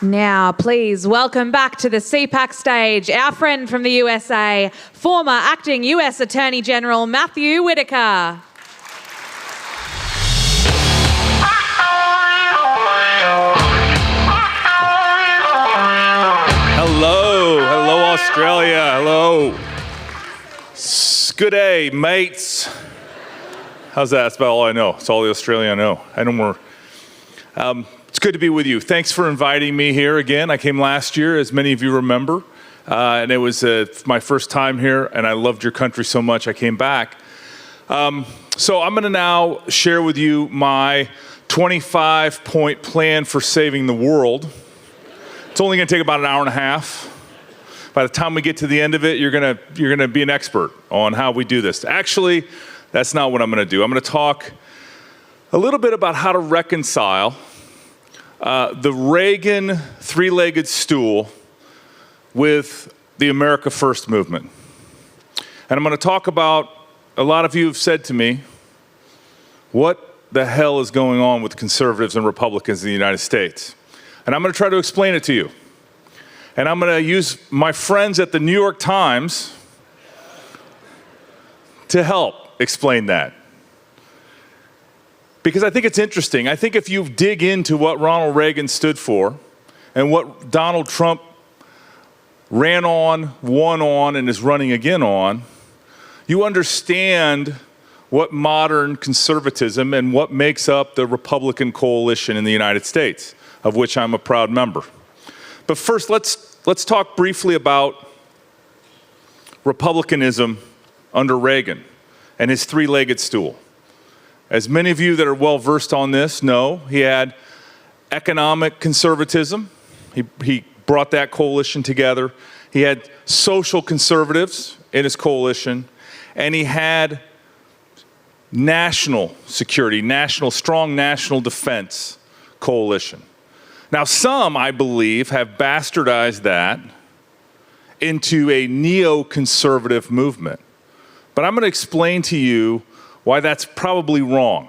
Now, please welcome back to the CPAC stage our friend from the USA, former acting US Attorney General Matthew Whitaker. Hello, Australia, hello. Good day, mates. How's that? That's about all I know. It's all the Australian I know. I know more. It's good to be with you. Thanks for inviting me here again. I came last year, as many of you remember, and it was my first time here, and I loved your country so much I came back. So I'm going to now share with you my 25-point plan for saving the world. It's only going to take about an hour and a half. By the time we get to the end of it, you're gonna be an expert on how we do this. Actually, that's not what I'm going to do. I'm going to talk a little bit about how to reconcile the Reagan three-legged stool with the America First movement. And I'm going to talk about, a lot of you have said to me, what the hell is going on with conservatives and Republicans in the United States? And I'm going to try to explain it to you. And I'm going to use my friends at the New York Times to help explain that. Because I think it's interesting. I think if you dig into what Ronald Reagan stood for and what Donald Trump ran on, won on, and is running again on, you understand what modern conservatism and what makes up the Republican coalition in the United States, of which I'm a proud member. But first, let's talk briefly about Republicanism under Reagan and his three-legged stool. As many of you that are well-versed on this know, he had economic conservatism. He brought that coalition together. He had social conservatives in his coalition, and he had national security, strong national defense coalition. Now, some, I believe, have bastardized that into a neoconservative movement. But I'm going to explain to you why that's probably wrong.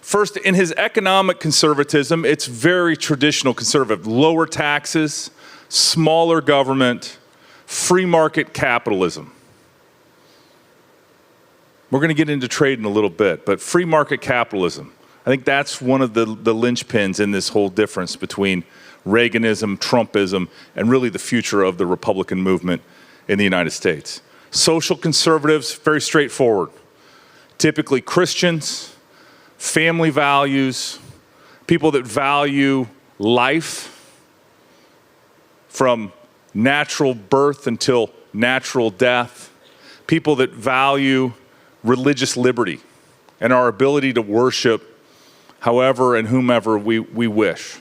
First, in his economic conservatism, it's very traditional conservative. Lower taxes, smaller government, free market capitalism. We're going to get into trade in a little bit, but free market capitalism. I think that's one of the linchpins in this whole difference between Reaganism, Trumpism, and really the future of the Republican movement in the United States. Social conservatives, very straightforward. Typically Christians, family values, people that value life from natural birth until natural death, people that value religious liberty and our ability to worship however and whomever we wish.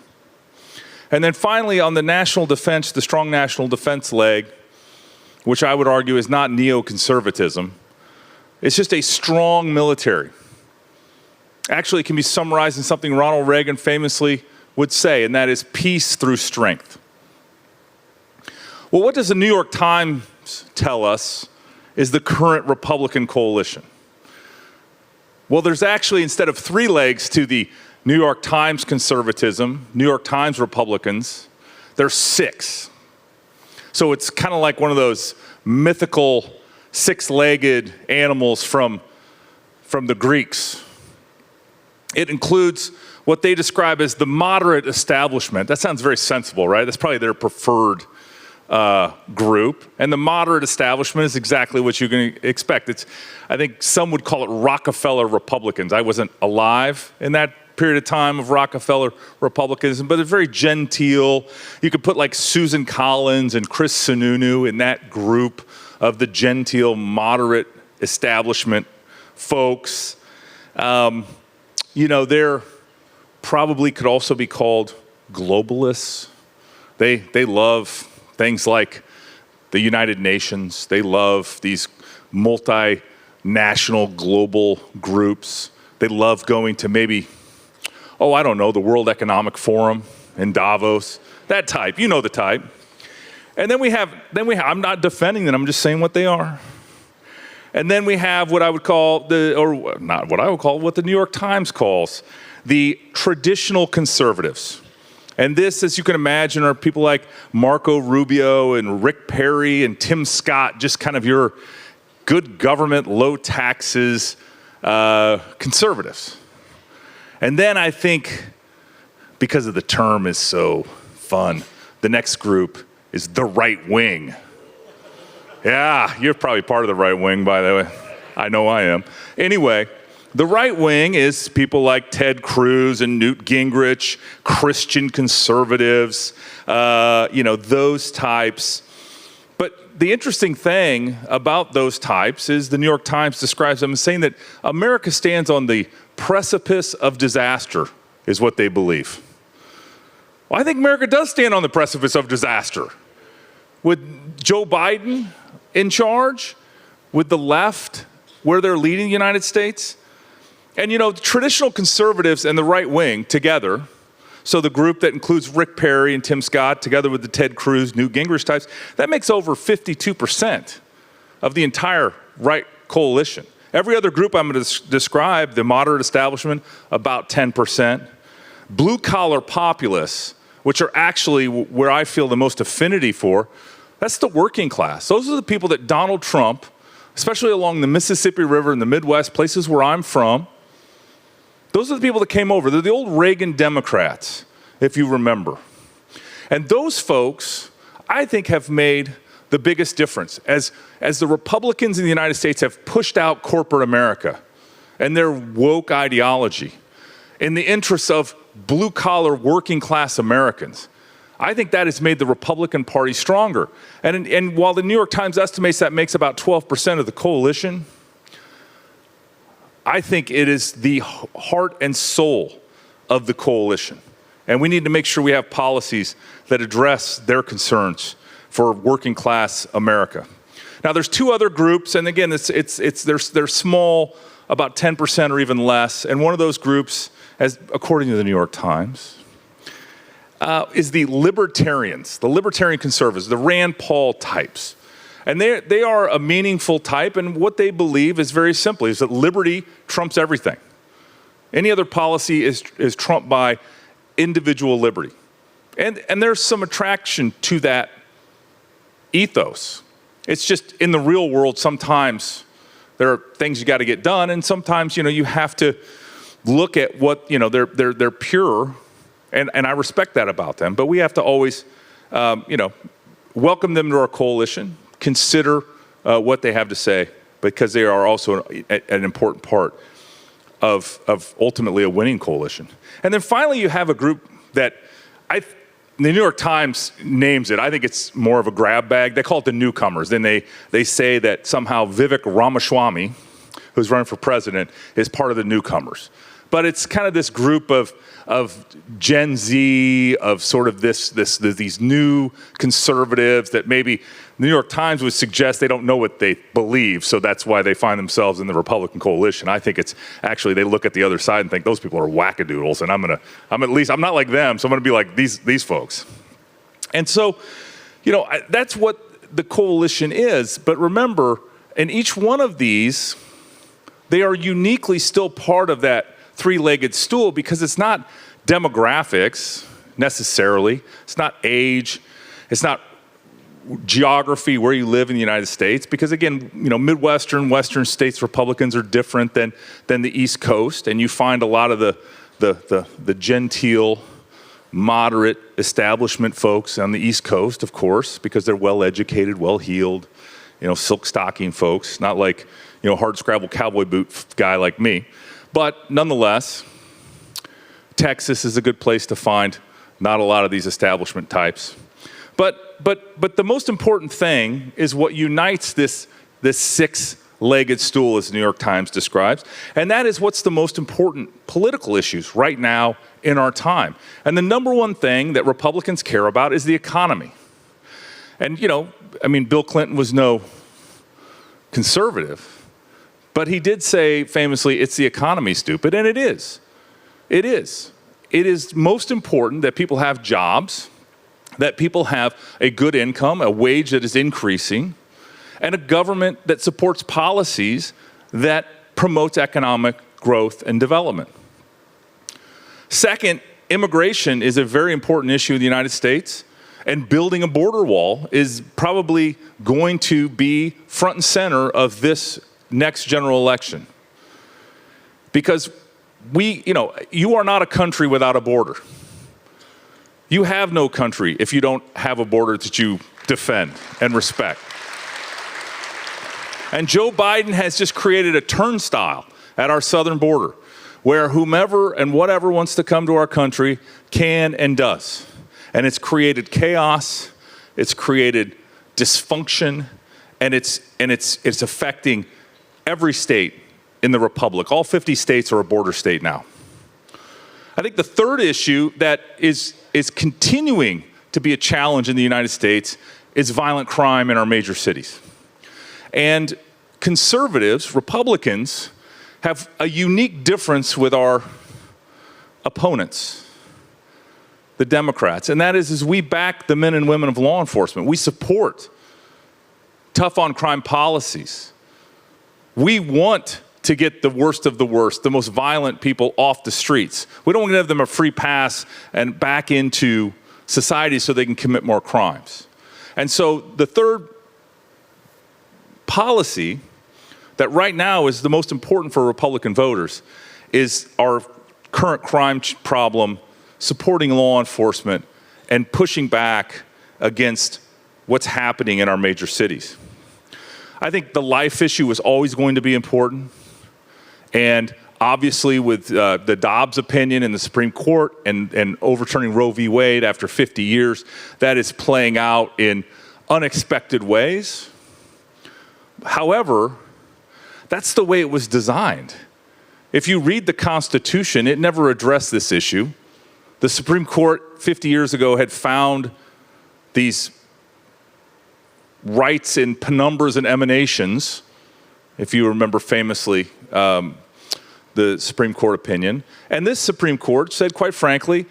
And then finally, on the national defense, the strong national defense leg, which I would argue is not neoconservatism, it's just a strong military. Actually, it can be summarized in something Ronald Reagan famously would say, and that is peace through strength. Well, what does the New York Times tell us is the current Republican coalition? Well, there's actually, instead of three legs to the New York Times conservatism, New York Times Republicans, there's six. So it's kind of like one of those mythical six-legged animals from the Greeks. It includes what they describe as the moderate establishment. That sounds very sensible, right? That's probably their preferred group. And the moderate establishment is exactly what you're going to expect. I think some would call it Rockefeller Republicans. I wasn't alive in that period of time of Rockefeller Republicanism, but it's very genteel. You could put like Susan Collins and Chris Sununu in that group of the genteel, moderate establishment folks. They're probably could also be called globalists. They love things like the United Nations. They love these multinational global groups. They love going to maybe, the World Economic Forum in Davos, that type. You know the type. And then we have, I'm not defending them, I'm just saying what they are. And then we have what I would call what the New York Times calls the traditional conservatives. And this, as you can imagine, are people like Marco Rubio and Rick Perry and Tim Scott, just kind of your good government, low taxes conservatives. And then I think, because of the term is so fun, the next group is the right wing. Yeah, you're probably part of the right wing, by the way. I know I am. Anyway, the right wing is people like Ted Cruz and Newt Gingrich, Christian conservatives, those types. But the interesting thing about those types is the New York Times describes them as saying that America stands on the precipice of disaster, is what they believe. Well, I think America does stand on the precipice of disaster. With Joe Biden in charge, with the left where they're leading the United States. And traditional conservatives and the right wing together, so the group that includes Rick Perry and Tim Scott, together with the Ted Cruz, Newt Gingrich types, that makes over 52% of the entire right coalition. Every other group I'm going to describe, the moderate establishment, about 10%. Blue-collar populists, which are actually where I feel the most affinity for, that's the working class. Those are the people that Donald Trump, especially along the Mississippi River in the Midwest, places where I'm from, those are the people that came over. They're the old Reagan Democrats, if you remember. And those folks, I think, have made the biggest difference. As the Republicans in the United States have pushed out corporate America and their woke ideology in the interests of blue-collar working-class Americans, I think that has made the Republican Party stronger. And while the New York Times estimates that makes about 12% of the coalition, I think it is the heart and soul of the coalition. And we need to make sure we have policies that address their concerns for working class America. Now there's two other groups, and again, they're small, about 10% or even less. And one of those groups, as according to the New York Times, is the libertarians, the libertarian conservatives, the Rand Paul types. And they are a meaningful type, and what they believe is very simply is that liberty trumps everything. Any other policy is trumped by individual liberty. And there's some attraction to that ethos. It's just in the real world, sometimes there are things you got to get done, and sometimes you have to look at what they're pure, and I respect that about them. But we have to always welcome them to our coalition. Consider what they have to say, because they are also an important part of ultimately a winning coalition. And then finally, you have a group that the New York Times names it. I think it's more of a grab bag. They call it the newcomers. Then they say that somehow Vivek Ramaswamy, who's running for president, is part of the newcomers. But it's kind of this group of Gen Z, of sort of these new conservatives that maybe the New York Times would suggest they don't know what they believe, so that's why they find themselves in the Republican coalition. I think it's actually they look at the other side and think those people are wackadoodles, and I'm not like them, so I'm gonna be like these folks. And so, that's what the coalition is. But remember, in each one of these, they are uniquely still part of that three-legged stool, because it's not demographics necessarily, it's not age, it's not geography where you live in the United States, because again, Midwestern, Western states Republicans are different than the East Coast, and you find a lot of the genteel, moderate establishment folks on the East Coast, of course, because they're well-educated, well-heeled, silk stocking folks, not like hard-scrabble cowboy boot guy like me. But nonetheless, Texas is a good place to find not a lot of these establishment types. But the most important thing is what unites this six-legged stool, as the New York Times describes, and that is what's the most important political issues right now in our time. And the number one thing that Republicans care about is the economy. And Bill Clinton was no conservative, but he did say famously, "It's the economy, stupid," and it is. It is. It is most important that people have jobs, that people have a good income, a wage that is increasing, and a government that supports policies that promotes economic growth and development. Second, immigration is a very important issue in the United States, and building a border wall is probably going to be front and center of this next general election. Because you are not a country without a border. You have no country if you don't have a border that you defend and respect. And Joe Biden has just created a turnstile at our southern border where whomever and whatever wants to come to our country can and does. And it's created chaos, it's created dysfunction, and it's affecting every state in the republic. All 50 states are a border state now. I think the third issue that is continuing to be a challenge in the United States is violent crime in our major cities. And conservatives, Republicans, have a unique difference with our opponents, the Democrats, and that is we back the men and women of law enforcement. We support tough on crime policies. We want to get the worst of the worst, the most violent people off the streets. We don't want to give them a free pass and back into society so they can commit more crimes. And so the third policy that right now is the most important for Republican voters is our current crime problem, supporting law enforcement and pushing back against what's happening in our major cities. I think the life issue is always going to be important. And obviously with the Dobbs opinion in the Supreme Court and overturning Roe v. Wade after 50 years, that is playing out in unexpected ways. However, that's the way it was designed. If you read the Constitution, it never addressed this issue. The Supreme Court 50 years ago had found these rights in penumbras and emanations, if you remember famously the Supreme Court opinion. And this Supreme Court said, quite frankly,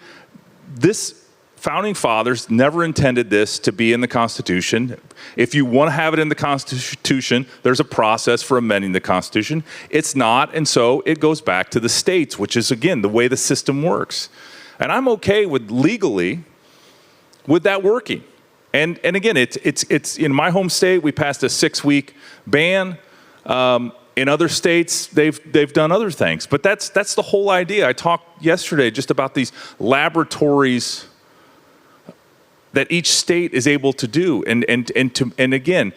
this founding fathers never intended this to be in the Constitution. If you want to have it in the Constitution, there's a process for amending the Constitution. It's not, and so it goes back to the states, which is, again, the way the system works. And I'm okay with legally with that working. And again, it's in my home state, we passed a 6-week ban. In other states, they've done other things. But that's the whole idea. I talked yesterday just about these laboratories that each state is able to do. And again,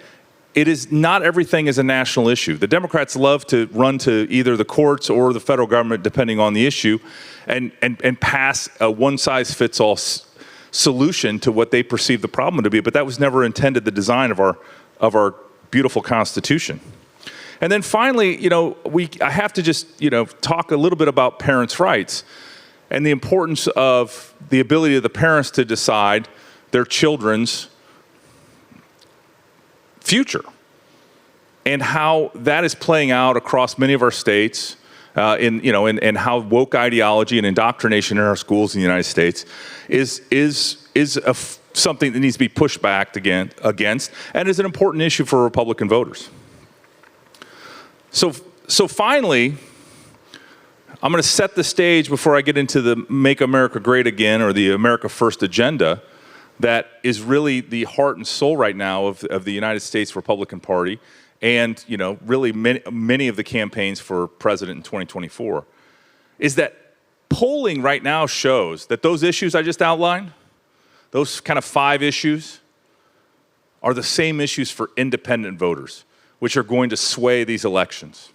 it is not everything is a national issue. The Democrats love to run to either the courts or the federal government, depending on the issue, and pass a one-size-fits-all solution to what they perceive the problem to be. But that was never intended the design of our beautiful Constitution. And then finally, I have to just, talk a little bit about parents' rights and the importance of the ability of the parents to decide their children's future and how that is playing out across many of our states, and how woke ideology and indoctrination in our schools in the United States is something that needs to be pushed back against and is an important issue for Republican voters. So finally, I'm going to set the stage before I get into the Make America Great Again or the America First agenda that is really the heart and soul right now of the United States Republican Party and, really many of the campaigns for president in 2024, is that polling right now shows that those issues I just outlined, those kind of 5 issues, are the same issues for independent voters, which are going to sway these elections.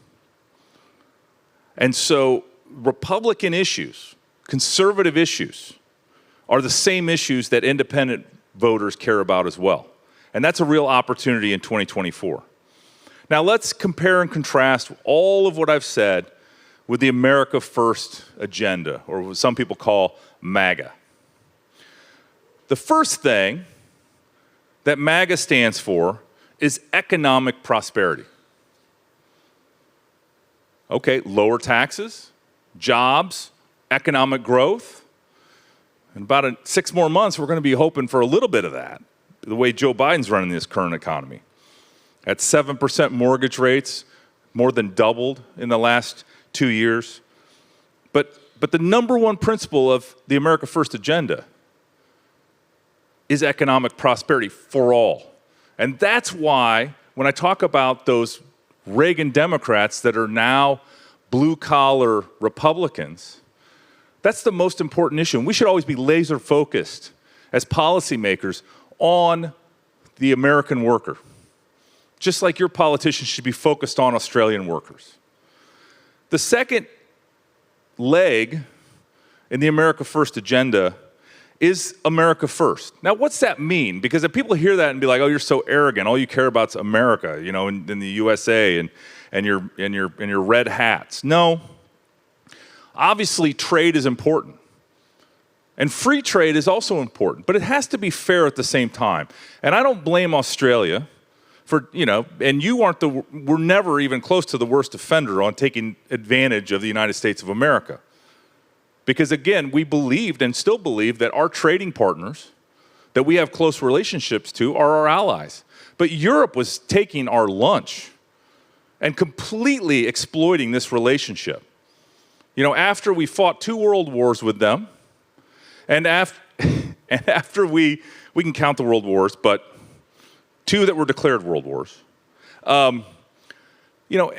And so Republican issues, conservative issues, are the same issues that independent voters care about as well. And that's a real opportunity in 2024. Now let's compare and contrast all of what I've said with the America First agenda, or what some people call MAGA. The first thing that MAGA stands for is economic prosperity. Okay, lower taxes, jobs, economic growth. In about 6 more months, we're going to be hoping for a little bit of that, the way Joe Biden's running this current economy. At 7% mortgage rates, more than doubled in the last 2 years. But But the number one principle of the America First agenda is economic prosperity for all. And that's why when I talk about those Reagan Democrats that are now blue-collar Republicans, that's the most important issue. And we should always be laser-focused as policymakers on the American worker, just like your politicians should be focused on Australian workers. The second leg in the America First agenda is America First. Now, what's that mean? Because if people hear that and be like, oh, you're so arrogant, all you care about is America, you know, in the USA and your red hats. No. Obviously, trade is important. And free trade is also important, but it has to be fair at the same time. And I don't blame Australia for, you know, and we're never even close to the worst offender on taking advantage of the United States of America. Because again, we believed and still believe that our trading partners that we have close relationships to are our allies. But Europe was taking our lunch and completely exploiting this relationship. You know, after we fought 2 world wars with them, and after we can count the world wars, but 2 that were declared world wars. You know,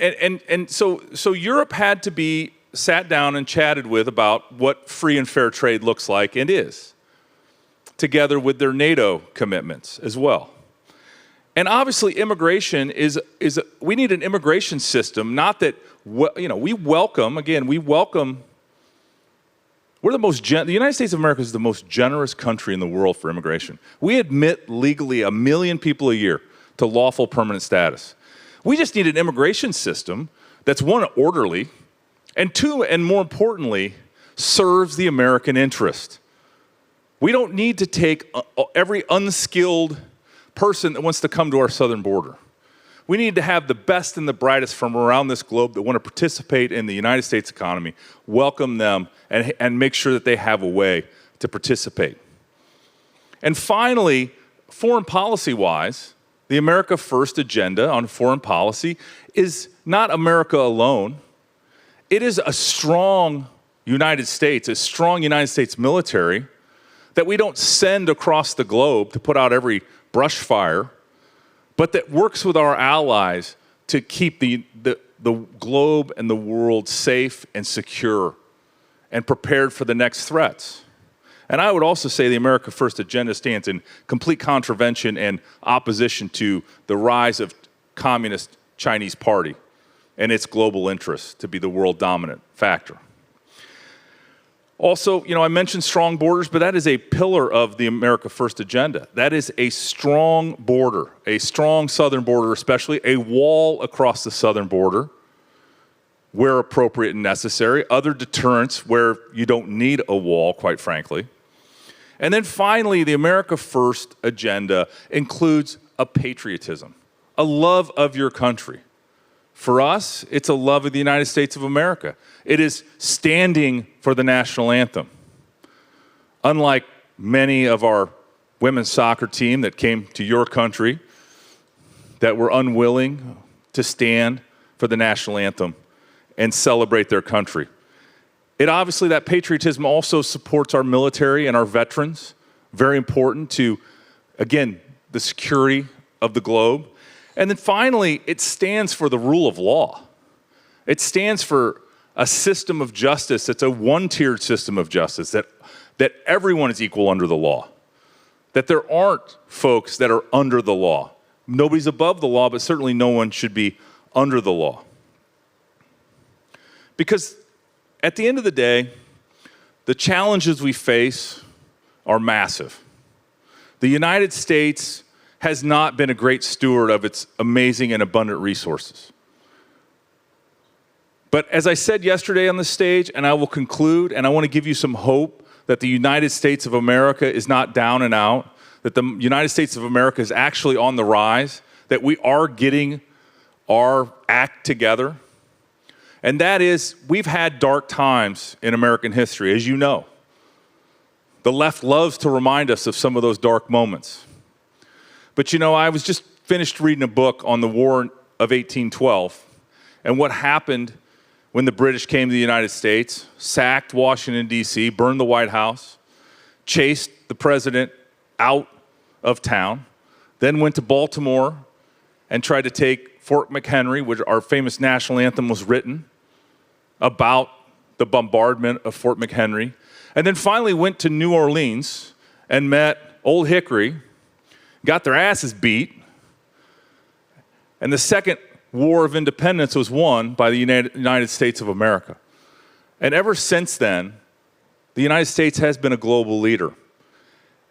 so Europe had to be sat down and chatted with about what free and fair trade looks like and is, together with their NATO commitments as well. And obviously, immigration we need an immigration system, not that, you know, the United States of America is the most generous country in the world for immigration. We admit legally 1 million people a year to lawful permanent status. We just need an immigration system that's, 1, orderly, and 2, and more importantly, serves the American interest. We don't need to take every unskilled person that wants to come to our southern border. We need to have the best and the brightest from around this globe that want to participate in the United States economy, welcome them, and make sure that they have a way to participate. And finally, foreign policy-wise, the America First agenda on foreign policy is not America alone. It is a strong United States military that we don't send across the globe to put out every brush fire, but that works with our allies to keep the globe and the world safe and secure and prepared for the next threats. And I would also say the America First agenda stands in complete contravention and opposition to the rise of Communist Chinese Party and its global interests to be the world dominant factor. Also, you know, I mentioned strong borders, but that is a pillar of the America First agenda. That is a strong border, a strong southern border, especially a wall across the southern border where appropriate and necessary, other deterrents where you don't need a wall, quite frankly. And then finally, the America First agenda includes a patriotism, a love of your country. For us, it's a love of the United States of America. It is standing for the national anthem. Unlike many of our women's soccer team that came to your country that were unwilling to stand for the national anthem and celebrate their country. Obviously, that patriotism also supports our military and our veterans. Very important to, again, the security of the globe. And then finally, it stands for the rule of law. It stands for a system of justice that's a one-tiered system of justice, that everyone is equal under the law, that there aren't folks that are under the law. Nobody's above the law, but certainly no one should be under the law. Because at the end of the day, the challenges we face are massive. The United States has not been a great steward of its amazing and abundant resources. But as I said yesterday on the stage, and I will conclude, and I want to give you some hope that the United States of America is not down and out, that the United States of America is actually on the rise, that we are getting our act together. And that is, we've had dark times in American history, as you know. The left loves to remind us of some of those dark moments. But you know, I was just finished reading a book on the War of 1812 and what happened when the British came to the United States, sacked Washington, D.C., burned the White House, chased the president out of town, then went to Baltimore and tried to take Fort McHenry, which our famous national anthem was written about the bombardment of Fort McHenry, and then finally went to New Orleans and met Old Hickory, got their asses beat, and the Second War of Independence was won by the United States of America. And ever since then, the United States has been a global leader.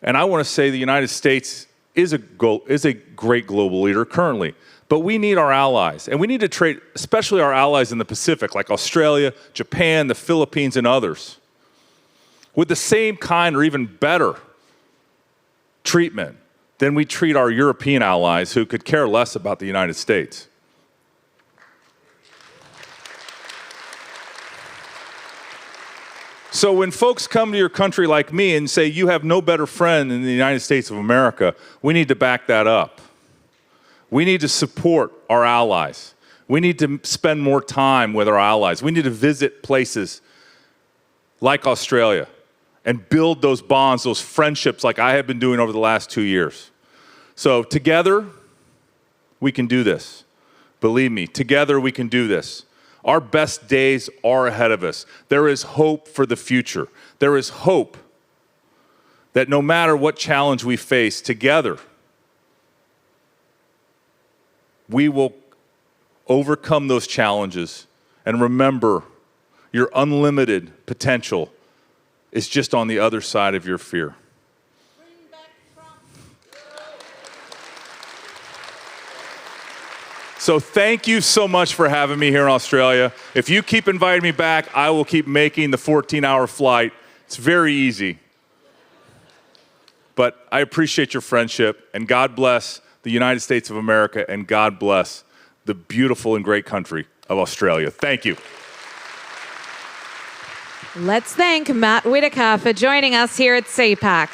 And I want to say the United States is a great global leader currently. But we need our allies. And we need to trade, especially our allies in the Pacific, like Australia, Japan, the Philippines, and others, with the same kind or even better treatment than we treat our European allies who could care less about the United States. So when folks come to your country like me and say you have no better friend than the United States of America, we need to back that up. We need to support our allies. We need to spend more time with our allies. We need to visit places like Australia and build those bonds, those friendships like I have been doing over the last 2 years. So together, we can do this. Believe me, together we can do this. Our best days are ahead of us. There is hope for the future. There is hope that no matter what challenge we face together, we will overcome those challenges. And remember, your unlimited potential is just on the other side of your fear. Bring back Trump. So thank you so much for having me here in Australia. If you keep inviting me back, I will keep making the 14-hour flight. It's very easy. But I appreciate your friendship, and God bless the United States of America, and God bless the beautiful and great country of Australia. Thank you. Let's thank Matt Whitaker for joining us here at CPAC.